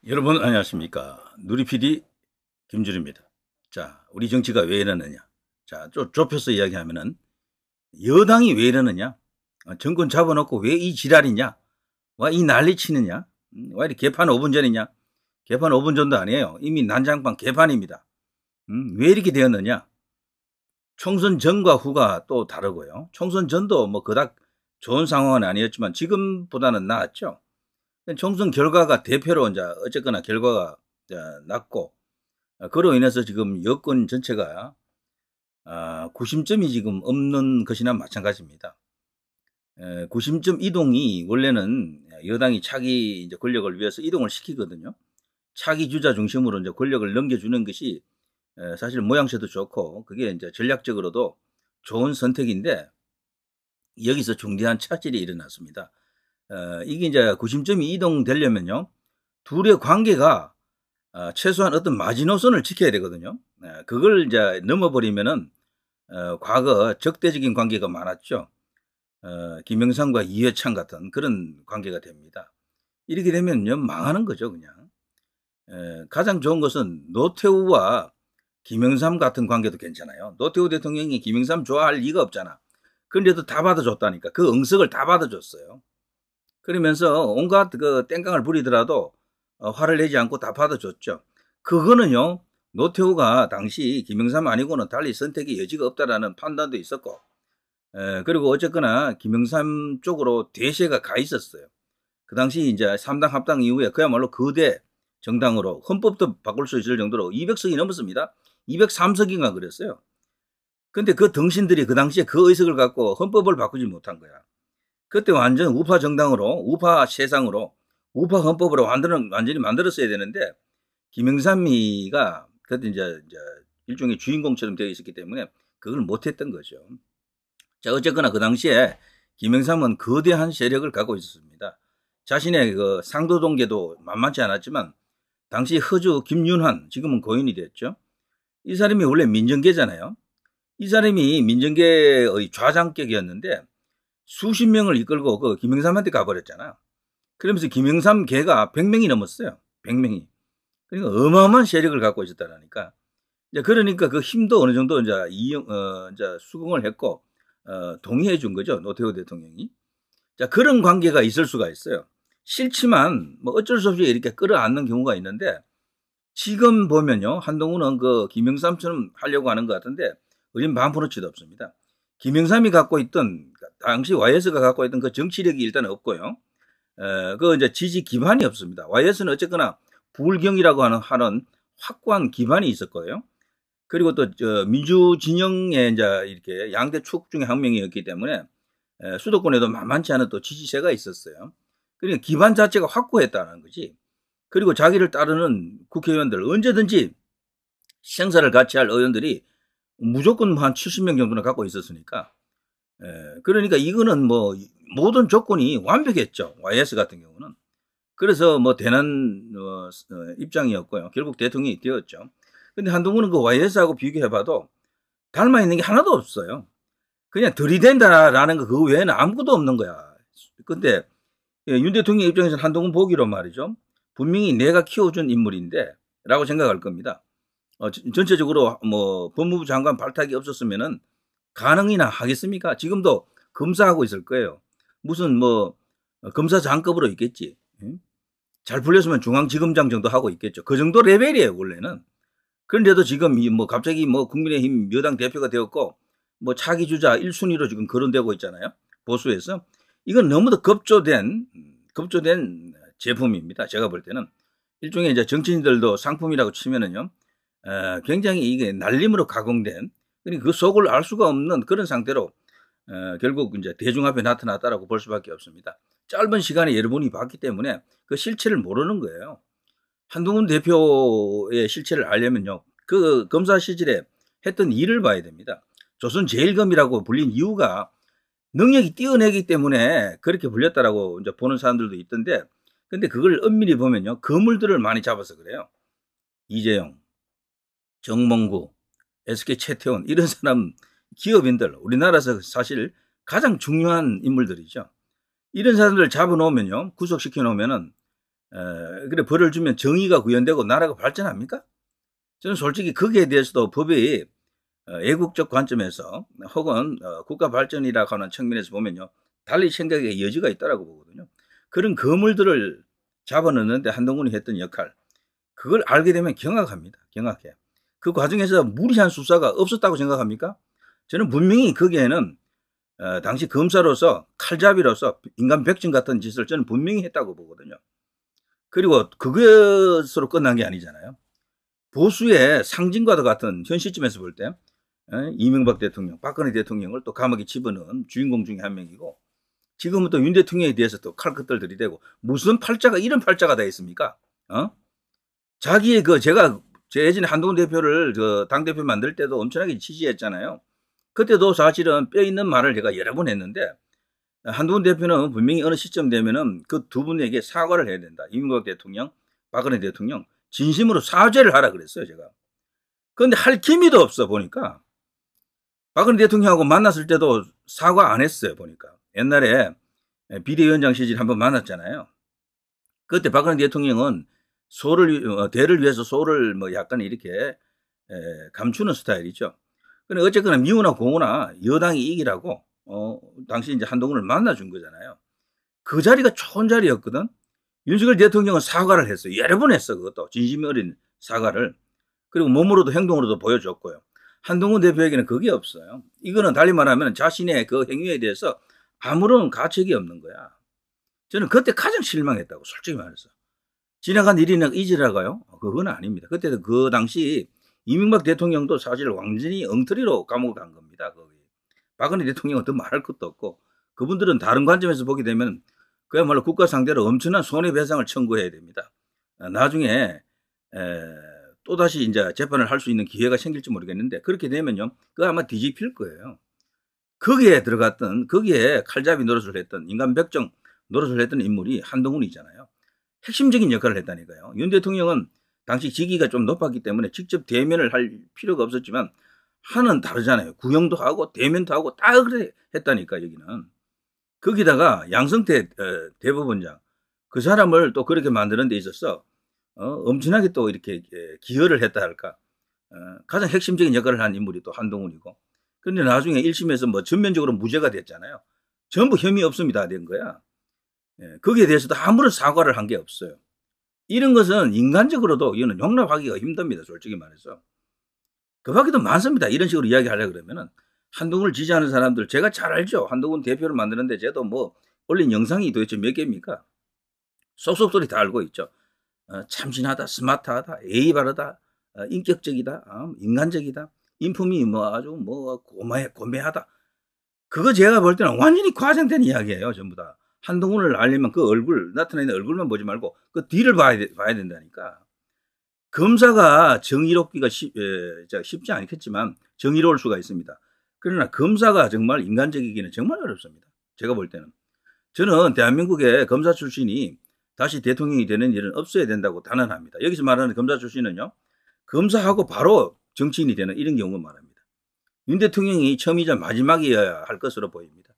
여러분 안녕하십니까. 누리PD 김준입니다. 자, 우리 정치가 왜 이러느냐. 자, 좀 좁혀서 이야기하면은 여당이 왜 이러느냐. 정권 잡아놓고 왜 이 지랄이냐. 와, 이 난리 치느냐. 와, 이렇게 개판 5분 전이냐. 개판 5분 전도 아니에요. 이미 난장판 개판입니다. 왜 이렇게 되었느냐. 총선 전과 후가 또 다르고요. 총선 전도 뭐 그닥 좋은 상황은 아니었지만 지금보다는 나았죠. 총선 결과가 대표로 이제 어쨌거나 결과가 났고, 그로 인해서 지금 여권 전체가 구심점이 지금 없는 것이나 마찬가지입니다. 구심점 이동이 원래는 여당이 차기 이제 권력을 위해서 이동을 시키거든요. 차기 주자 중심으로 이제 권력을 넘겨주는 것이 사실 모양새도 좋고 그게 이제 전략적으로도 좋은 선택인데 여기서 중대한 차질이 일어났습니다. 이게 이제 구심점이 이동되려면요, 둘의 관계가 최소한 어떤 마지노선을 지켜야 되거든요. 그걸 이제 넘어버리면은 과거 적대적인 관계가 많았죠. 김영삼과 이회창 같은 그런 관계가 됩니다. 이렇게 되면요, 망하는 거죠, 그냥. 가장 좋은 것은 노태우와 김영삼 같은 관계도 괜찮아요. 노태우 대통령이 김영삼 좋아할 리가 없잖아. 그런데도 다 받아줬다니까. 그 응석을 다 받아줬어요. 그러면서 온갖 그 땡깡을 부리더라도 화를 내지 않고 다 받아줬죠. 그거는요, 노태우가 당시 김영삼 아니고는 달리 선택의 여지가 없다라는 판단도 있었고, 그리고 어쨌거나 김영삼 쪽으로 대세가 가 있었어요. 그 당시 이제 3당 합당 이후에 그야말로 거대 정당으로 헌법도 바꿀 수 있을 정도로 200석이 넘었습니다. 203석인가 그랬어요. 근데 그 등신들이 그 당시에 그 의석을 갖고 헌법을 바꾸지 못한 거야. 그때 완전 우파 정당으로, 우파 세상으로, 우파 헌법으로 완전히 만들었어야 되는데, 김영삼이가 그때 이제 일종의 주인공처럼 되어 있었기 때문에 그걸 못했던 거죠. 자, 어쨌거나 그 당시에 김영삼은 거대한 세력을 갖고 있었습니다. 자신의 그 상도동계도 만만치 않았지만, 당시 허주 김윤환, 지금은 고인이 됐죠. 이 사람이 원래 민정계잖아요. 이 사람이 민정계의 좌장격이었는데, 수십 명을 이끌고 그 김영삼한테 가버렸잖아. 그러면서 김영삼 개가 100명이 넘었어요. 100명이. 그러니까 어마어마한 세력을 갖고 있었다라니까. 이제 그러니까 그 힘도 어느 정도 이제 이제 수긍을 했고, 동의해 준 거죠. 노태우 대통령이. 자, 그런 관계가 있을 수가 있어요. 싫지만 뭐 어쩔 수 없이 이렇게 끌어안는 경우가 있는데, 지금 보면요, 한동훈은 그 김영삼처럼 하려고 하는 것 같은데 어린 반푼어치도 없습니다. 김영삼이 갖고 있던, 당시 YS가 갖고 있던 그 정치력이 일단 없고요. 그 이제 지지 기반이 없습니다. YS는 어쨌거나 부울경이라고 하는 확고한 기반이 있었고요. 그리고 또 민주 진영의 이제 이렇게 양대 축 중에 한 명이었기 때문에 수도권에도 만만치 않은 또 지지세가 있었어요. 그러니까 기반 자체가 확고했다는 거지. 그리고 자기를 따르는 국회의원들 언제든지 생사를 같이 할 의원들이 무조건 한 70명 정도는 갖고 있었으니까. 그러니까 이거는 뭐 모든 조건이 완벽했죠. YS 같은 경우는. 그래서 뭐 대난 입장이었고요. 결국 대통령이 되었죠. 근데 한동훈은 그 YS하고 비교해봐도 닮아 있는 게 하나도 없어요. 그냥 들이댄다라는 거 그 외에는 아무것도 없는 거야. 근데 윤 대통령 입장에서는 한동훈 보기로 말이죠. 분명히 내가 키워준 인물인데 라고 생각할 겁니다. 전체적으로 뭐 법무부 장관 발탁이 없었으면은 가능이나 하겠습니까? 지금도 검사하고 있을 거예요. 무슨 뭐 검사장급으로 있겠지. 잘 풀렸으면 중앙지검장 정도 하고 있겠죠. 그 정도 레벨이에요, 원래는. 그런데도 지금 뭐 갑자기 뭐 국민의힘 여당 대표가 되었고 뭐 차기 주자 1순위로 지금 거론되고 있잖아요. 보수에서. 이건 너무도 급조된 제품입니다. 제가 볼 때는. 일종의 이제 정치인들도 상품이라고 치면은요. 굉장히 이게 날림으로 가공된, 그러니까 그 속을 알 수가 없는 그런 상태로 결국 이제 대중 앞에 나타났다라고 볼 수밖에 없습니다. 짧은 시간에 여러분이 봤기 때문에 그 실체를 모르는 거예요. 한동훈 대표의 실체를 알려면요, 그 검사 시절에 했던 일을 봐야 됩니다. 조선 제일검이라고 불린 이유가 능력이 뛰어내기 때문에 그렇게 불렸다라고 이제 보는 사람들도 있던데, 근데 그걸 엄밀히 보면요, 거물들을 많이 잡아서 그래요. 이재용, 정몽구, SK 최태원, 이런 사람, 기업인들, 우리나라에서 사실 가장 중요한 인물들이죠. 이런 사람들을 잡아놓으면요, 구속시켜 놓으면은 그래 벌을 주면 정의가 구현되고 나라가 발전합니까? 저는 솔직히 거기에 대해서도 법이 애국적 관점에서 혹은 국가 발전이라고 하는 측면에서 보면요. 달리 생각의 여지가 있다라고 보거든요. 그런 거물들을 잡아넣는데 한동훈이 했던 역할, 그걸 알게 되면 경악합니다. 경악해요. 그 과정에서 무리한 수사가 없었다고 생각합니까? 저는 분명히 거기에는 당시 검사로서 칼잡이로서 인간 백정 같은 짓을 저는 분명히 했다고 보거든요. 그리고 그것으로 끝난 게 아니잖아요. 보수의 상징과도 같은 현 시점에서 볼 때 이명박 대통령, 박근혜 대통령을 또 감옥에 집어넣은 주인공 중에 한 명이고, 지금은 또 윤 대통령에 대해서 또 칼끝들 들이대고, 무슨 팔자가 이런 팔자가 다 있습니까? 자기의 제가 예전에 한동훈 대표를 당대표 만들 때도 엄청나게 지지했잖아요. 그때도 사실은 뼈 있는 말을 제가 여러 번 했는데, 한동훈 대표는 분명히 어느 시점 되면은 그 두 분에게 사과를 해야 된다. 이명박 대통령, 박근혜 대통령 진심으로 사죄를 하라 그랬어요, 제가. 그런데 할 기미도 없어 보니까. 박근혜 대통령하고 만났을 때도 사과 안 했어요, 보니까. 옛날에 비대위원장 시절 한번 만났잖아요. 그때 박근혜 대통령은 대를 위해서 소를 뭐 약간 이렇게 감추는 스타일이죠. 근데 어쨌거나 미우나 공우나 여당이 이기라고 당시 이제 한동훈을 만나준 거잖아요. 그 자리가 좋은 자리였거든. 윤석열 대통령은 사과를 했어요. 여러 번 했어, 그것도. 진심 어린 사과를. 그리고 몸으로도 행동으로도 보여줬고요. 한동훈 대표에게는 그게 없어요. 이거는 달리 말하면 자신의 그 행위에 대해서 아무런 가책이 없는 거야. 저는 그때 가장 실망했다고, 솔직히 말해서. 지나간 일이나 잊으라고요? 그건 아닙니다. 그때도 그 당시 이명박 대통령도 사실 완전히 엉터리로 감옥을 간 겁니다. 거기. 박근혜 대통령은 더 말할 것도 없고, 그분들은 다른 관점에서 보게 되면 그야말로 국가 상대로 엄청난 손해배상을 청구해야 됩니다. 나중에 또다시 이제 재판을 할 수 있는 기회가 생길지 모르겠는데, 그렇게 되면요, 그거 아마 뒤집힐 거예요. 거기에 칼잡이 노릇을 했던, 인간 백정 노릇을 했던 인물이 한동훈이잖아요. 핵심적인 역할을 했다니까요. 윤 대통령은 당시 직위가 좀 높았기 때문에 직접 대면을 할 필요가 없었지만, 하는 다르잖아요. 구형도 하고 대면도 하고 다 그래 했다니까, 여기는. 거기다가 양성태 대법원장, 그 사람을 또 그렇게 만드는 데 있어서 엄청나게 또 이렇게 기여를 했다 할까. 가장 핵심적인 역할을 한 인물이 또 한동훈이고. 그런데 나중에 1심에서 뭐 전면적으로 무죄가 됐잖아요. 전부 혐의 없음이 다 된 거야. 거기에 대해서도 아무런 사과를 한 게 없어요. 이런 것은 인간적으로도 이거는 용납하기가 힘듭니다, 솔직히 말해서. 그 밖에도 많습니다. 이런 식으로 이야기하려고 그러면은. 한동훈을 지지하는 사람들, 제가 잘 알죠. 한동훈 대표를 만드는데 저도 뭐 올린 영상이 도대체 몇 개입니까? 속속들이 다 알고 있죠. 참신하다, 스마트하다, 예의 바르다, 인격적이다, 인간적이다, 인품이 뭐 아주 뭐 고매하다. 그거 제가 볼 때는 완전히 과장된 이야기예요, 전부 다. 한동훈을 알려면 그 나타나는 얼굴만 보지 말고 그 뒤를 봐야 된다니까. 검사가 정의롭기가 쉽지 않겠지만 정의로울 수가 있습니다. 그러나 검사가 정말 인간적이기는 정말 어렵습니다. 제가 볼 때는. 저는 대한민국의 검사 출신이 다시 대통령이 되는 일은 없어야 된다고 단언합니다. 여기서 말하는 검사 출신은요, 검사하고 바로 정치인이 되는 이런 경우만 말합니다. 윤 대통령이 처음이자 마지막이어야 할 것으로 보입니다.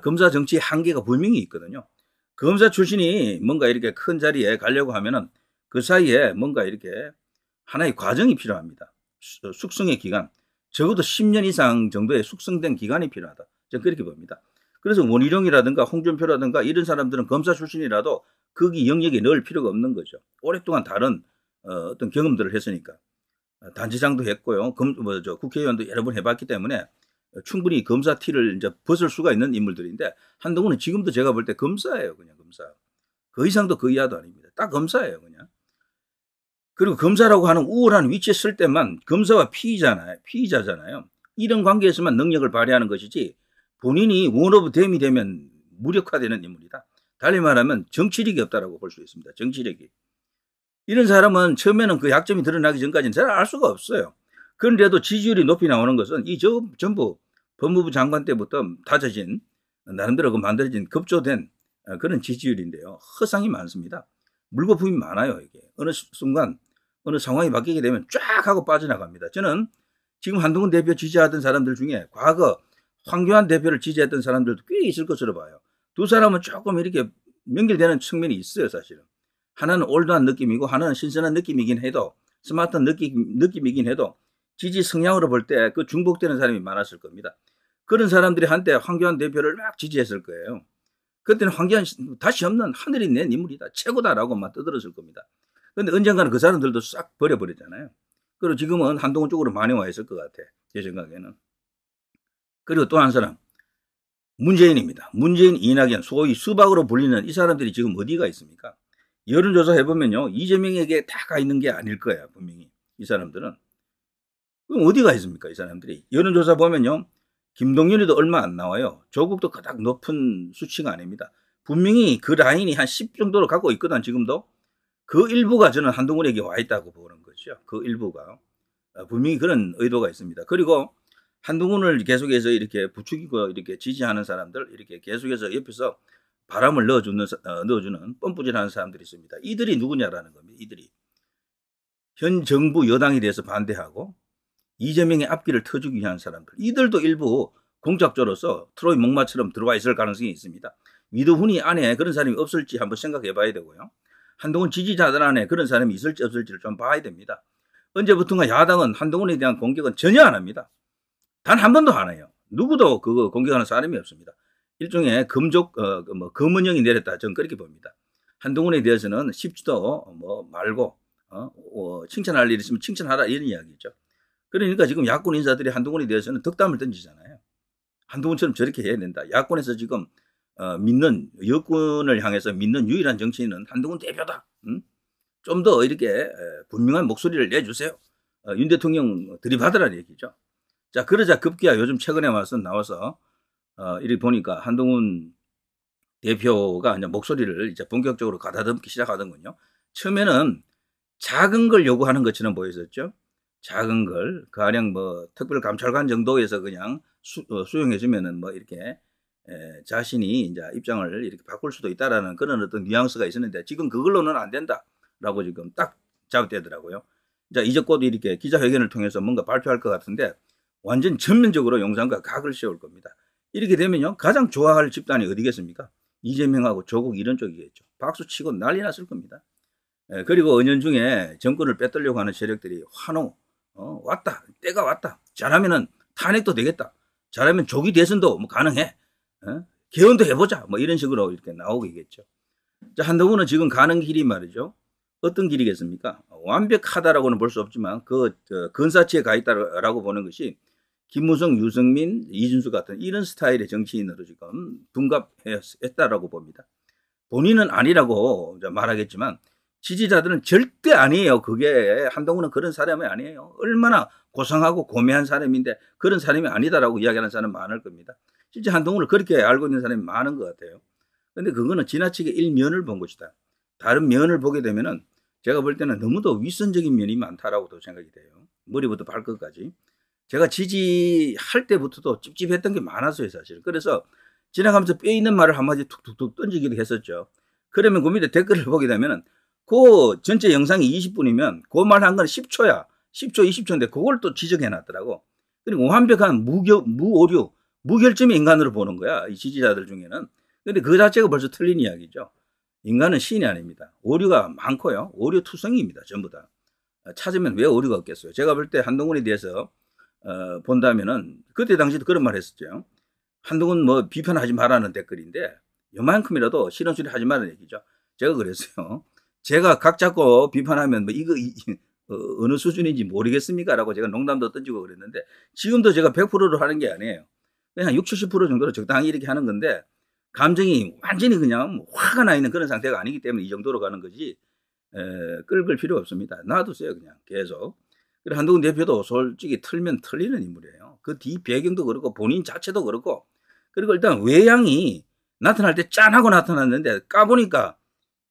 검사 정치의 한계가 분명히 있거든요. 검사 출신이 뭔가 이렇게 큰 자리에 가려고 하면은 그 사이에 뭔가 이렇게 하나의 과정이 필요합니다. 숙성의 기간. 적어도 10년 이상 정도의 숙성된 기간이 필요하다. 저는 그렇게 봅니다. 그래서 원희룡이라든가 홍준표라든가 이런 사람들은 검사 출신이라도 거기 영역에 넣을 필요가 없는 거죠. 오랫동안 다른 어떤 경험들을 했으니까. 단체장도 했고요. 국회의원도 여러 번 해봤기 때문에 충분히 검사 티를 이제 벗을 수가 있는 인물들인데, 한동훈은 지금도 제가 볼 때 검사예요. 그냥 검사. 그 이상도 그 이하도 아닙니다. 딱 검사예요. 그냥. 그리고 검사라고 하는 우월한 위치에 쓸 때만 검사와 피의자잖아요. 이런 관계에서만 능력을 발휘하는 것이지, 본인이 원 오브 댐이 되면 무력화되는 인물이다. 달리 말하면 정치력이 없다라고 볼 수 있습니다. 정치력이. 이런 사람은 처음에는 그 약점이 드러나기 전까지는 잘 알 수가 없어요. 그런데도 지지율이 높이 나오는 것은 전부 법무부 장관 때부터 다져진, 나름대로 만들어진 급조된 그런 지지율인데요. 허상이 많습니다. 물거품이 많아요. 이게 어느 순간 어느 상황이 바뀌게 되면 쫙 하고 빠져나갑니다. 저는 지금 한동훈 대표 지지하던 사람들 중에 과거 황교안 대표를 지지했던 사람들도 꽤 있을 것으로 봐요. 두 사람은 조금 이렇게 연결되는 측면이 있어요, 사실은. 하나는 올드한 느낌이고 하나는 신선한 느낌이긴 해도 스마트한 느낌이긴 해도 지지 성향으로 볼 때 그 중복되는 사람이 많았을 겁니다. 그런 사람들이 한때 황교안 대표를 막 지지했을 거예요. 그때는 황교안 다시 없는 하늘이 낸 인물이다. 최고다라고만 떠들었을 겁니다. 그런데 언젠가는 그 사람들도 싹 버려버렸잖아요. 그리고 지금은 한동훈 쪽으로 많이 와 있을 것 같아. 제 생각에는. 그리고 또 한 사람. 문재인입니다. 문재인, 이낙연, 소위 수박으로 불리는 이 사람들이 지금 어디가 있습니까? 여론조사 해보면요. 이재명에게 다 가 있는 게 아닐 거예요. 분명히. 이 사람들은. 그럼 어디가 있습니까? 이 사람들이. 여론조사 보면요. 김동연이도 얼마 안 나와요. 조국도 그닥 높은 수치가 아닙니다. 분명히 그 라인이 한 10 정도로 갖고 있거든, 지금도. 그 일부가 저는 한동훈에게 와 있다고 보는 거죠. 그 일부가. 분명히 그런 의도가 있습니다. 그리고 한동훈을 계속해서 이렇게 부추기고 이렇게 지지하는 사람들, 이렇게 계속해서 옆에서 바람을 넣어주는 뻔뿌질하는 사람들이 있습니다. 이들이 누구냐라는 겁니다. 이들이. 현 정부 여당에 대해서 반대하고 이재명의 앞길을 터주기 위한 사람들. 이들도 일부 공작조로서 트로이 목마처럼 들어와 있을 가능성이 있습니다. 위도훈이 안에 그런 사람이 없을지 한번 생각해 봐야 되고요. 한동훈 지지자들 안에 그런 사람이 있을지 없을지를 좀 봐야 됩니다. 언제부턴가 야당은 한동훈에 대한 공격은 전혀 안 합니다. 단 한 번도 안 해요. 누구도 그거 공격하는 사람이 없습니다. 일종의 검은령이 내렸다. 저는 그렇게 봅니다. 한동훈에 대해서는 쉽지도 말고 칭찬할 일 있으면 칭찬하라 이런 이야기죠. 그러니까 지금 야권 인사들이 한동훈에 대해서는 덕담을 던지잖아요. 한동훈처럼 저렇게 해야 된다. 야권에서 지금 믿는 여권을 향해서 믿는 유일한 정치인은 한동훈 대표다. 좀 더 이렇게 분명한 목소리를 내주세요. 윤 대통령 들이받으라는 얘기죠. 자, 그러자 급기야 요즘 최근에 나와서 이렇게 보니까 한동훈 대표가 이제 목소리를 이제 본격적으로 가다듬기 시작하더군요. 처음에는 작은 걸 요구하는 것처럼 보였었죠. 작은 걸, 가령 특별감찰관 정도에서 그냥 수용해주면은 이렇게 자신이 이제 입장을 이렇게 바꿀 수도 있다라는 그런 어떤 뉘앙스가 있었는데 지금 그걸로는 안 된다라고 지금 딱 잡되더라고요. 자, 이제 곧 이렇게 기자회견을 통해서 뭔가 발표할 것 같은데 완전 전면적으로 용산과 각을 세울 겁니다. 이렇게 되면요. 가장 좋아할 집단이 어디겠습니까? 이재명하고 조국 이런 쪽이겠죠. 박수치고 난리 났을 겁니다. 그리고 은연중에 정권을 빼앗으려고 하는 세력들이 환호, 왔다, 때가 왔다. 잘하면은 탄핵도 되겠다. 잘하면 조기 대선도 가능해. 개헌도 해보자. 이런 식으로 이렇게 나오겠죠. 자, 한동훈은 지금 가는 길이 말이죠. 어떤 길이겠습니까? 완벽하다라고는 볼 수 없지만 근사치에 가 있다라고 보는 것이 김무성, 유승민, 이준수 같은 이런 스타일의 정치인으로 지금 둔갑했다라고 봅니다. 본인은 아니라고 말하겠지만 지지자들은 절대 아니에요. 그게 한동훈은 그런 사람이 아니에요. 얼마나 고상하고 고매한 사람인데 그런 사람이 아니다라고 이야기하는 사람 많을 겁니다. 실제 한동훈을 그렇게 알고 있는 사람이 많은 것 같아요. 그런데 그거는 지나치게 일면을 본 것이다. 다른 면을 보게 되면은 제가 볼 때는 너무도 윗선적인 면이 많다라고도 생각이 돼요. 머리부터 발끝까지. 제가 지지할 때부터도 찝찝했던 게 많았어요, 사실. 그래서 지나가면서 뼈 있는 말을 한마디 툭툭툭 던지기도 했었죠. 그러면 그 밑에 댓글을 보게 되면은 그 전체 영상이 20분이면 그 말 한 건 10초야. 10초, 20초인데 그걸 또 지적해 놨더라고. 그리고 완벽한 무오류, 무결점의 인간으로 보는 거야. 이 지지자들 중에는. 근데 그 자체가 벌써 틀린 이야기죠. 인간은 신이 아닙니다. 오류가 많고요. 오류 투성이입니다. 전부 다. 찾으면 왜 오류가 없겠어요. 제가 볼 때 한동훈에 대해서 본다면은 그때 당시도 그런 말 했었죠. 한동훈 비판하지 말라는 댓글인데 요만큼이라도 실언수리 하지 말라는 얘기죠. 제가 그랬어요. 제가 각 잡고 비판하면 이거 어느 수준인지 모르겠습니까? 라고 제가 농담도 던지고 그랬는데 지금도 제가 100%로 하는 게 아니에요. 그냥 60, 70% 정도로 적당히 이렇게 하는 건데 감정이 완전히 그냥 화가 나 있는 그런 상태가 아니기 때문에 이 정도로 가는 거지 끌 필요 없습니다. 놔두세요. 그냥 계속. 그리고 한동훈 대표도 솔직히 틀면 틀리는 인물이에요. 그 뒤 배경도 그렇고 본인 자체도 그렇고 그리고 일단 외양이 나타날 때 짠하고 나타났는데 까보니까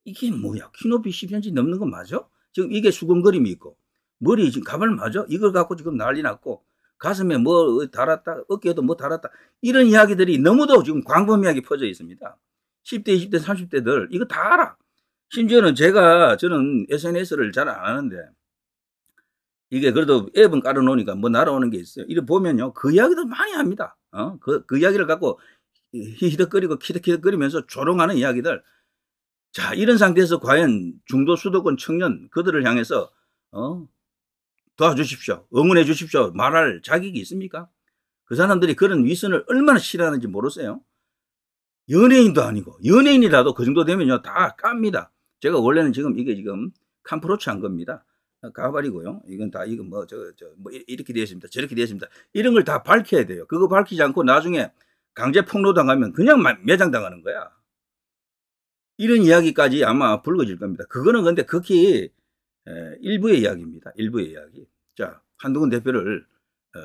이게 뭐야? 키 높이 10cm 넘는 거 맞아? 지금 이게 수근거림이 있고 머리 지금 가발 맞아? 이걸 갖고 지금 난리 났고 가슴에 달았다 어깨에도 달았다 이런 이야기들이 너무도 지금 광범위하게 퍼져 있습니다. 10대, 20대, 30대들 이거 다 알아. 심지어는 저는 SNS를 잘 안 하는데 이게 그래도 앱은 깔아놓으니까 날아오는 게 있어요. 이거 보면요. 그 이야기도 많이 합니다. 그 이야기를 갖고 히히덕거리고 키득키득거리면서 조롱하는 이야기들 자, 이런 상태에서 과연 중도 수도권 청년 그들을 향해서 도와주십시오, 응원해 주십시오 말할 자격이 있습니까? 그 사람들이 그런 위선을 얼마나 싫어하는지 모르세요? 연예인도 아니고, 연예인이라도 그 정도 되면요 다 깝니다. 제가 원래는 지금 이게 지금 캄프로치 한 겁니다. 가발이고요. 이건 다 이거 뭐 이렇게 되었습니다, 저렇게 되었습니다, 이런 걸 다 밝혀야 돼요. 그거 밝히지 않고 나중에 강제 폭로 당하면 그냥 매장 당하는 거야. 이런 이야기까지 아마 불거질 겁니다. 그거는 근데 극히 일부의 이야기입니다. 일부의 이야기. 자, 한동훈 대표를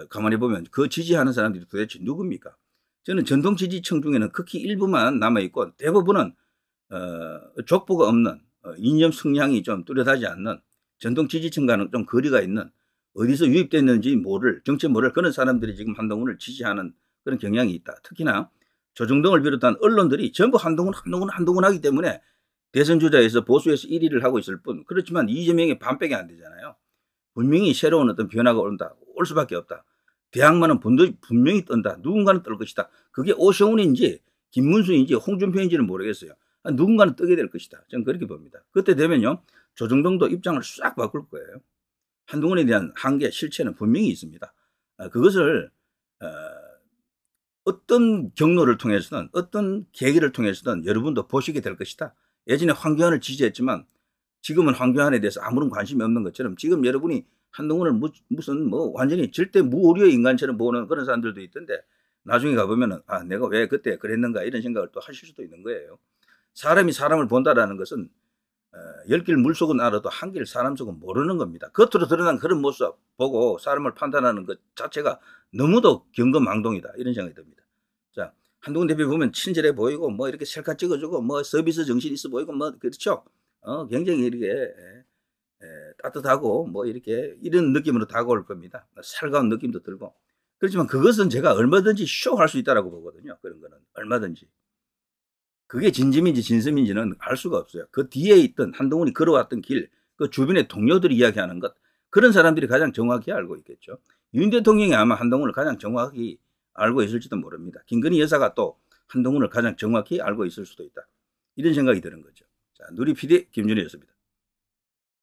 가만히 보면 그 지지하는 사람들이 도대체 누굽니까? 저는 전통 지지층 중에는 극히 일부만 남아있고, 대부분은 족보가 없는, 이념 성향이 좀 뚜렷하지 않는, 전통 지지층과는 좀 거리가 있는, 어디서 유입됐는지 모를, 정체 모를 그런 사람들이 지금 한동훈을 지지하는 그런 경향이 있다. 특히나 조정동을 비롯한 언론들이 전부 한동훈 하기 때문에 대선 주자에서 보수에서 1위를 하고 있을 뿐, 그렇지만 이재명의 반백이 안 되잖아요. 분명히 새로운 어떤 변화가 온다, 올 수밖에 없다. 대항마는 분명히 뜬다. 누군가는 뜰 것이다. 그게 오세훈인지 김문수인지 홍준표인지는 모르겠어요. 누군가는 뜨게 될 것이다. 저는 그렇게 봅니다. 그때 되면요 조정동도 입장을 싹 바꿀 거예요. 한동훈에 대한 한계, 실체는 분명히 있습니다. 그것을 어떤 경로를 통해서든 어떤 계기를 통해서든 여러분도 보시게 될 것이다. 예전에 황교안을 지지했지만 지금은 황교안에 대해서 아무런 관심이 없는 것처럼 지금 여러분이 한동훈을 무슨 뭐 완전히 절대 무오류의 인간처럼 보는 그런 사람들도 있던데, 나중에 가보면은 내가 왜 그때 그랬는가 이런 생각을 또 하실 수도 있는 거예요. 사람이 사람을 본다라는 것은 10길 물속은 알아도 한길 사람 속은 모르는 겁니다. 겉으로 드러난 그런 모습 보고 사람을 판단하는 것 자체가 너무도 경거망동이다, 이런 생각이 듭니다. 자, 한동훈 대표 보면 친절해 보이고 뭐 이렇게 셀카 찍어주고 뭐 서비스 정신 있어 보이고 뭐 그렇죠. 굉장히 이렇게 따뜻하고 뭐 이렇게 이런 느낌으로 다가올 겁니다. 살가운 느낌도 들고. 그렇지만 그것은 제가 얼마든지 쇼할 수 있다라고 보거든요. 그런 거는 얼마든지. 그게 진심인지 진심인지는 알 수가 없어요. 그 뒤에 있던 한동훈이 걸어왔던 길, 그 주변의 동료들이 이야기하는 것, 그런 사람들이 가장 정확히 알고 있겠죠. 윤 대통령이 아마 한동훈을 가장 정확히 알고 있을지도 모릅니다. 김건희 여사가 또 한동훈을 가장 정확히 알고 있을 수도 있다, 이런 생각이 드는 거죠. 자, 누리 PD 김준희였습니다.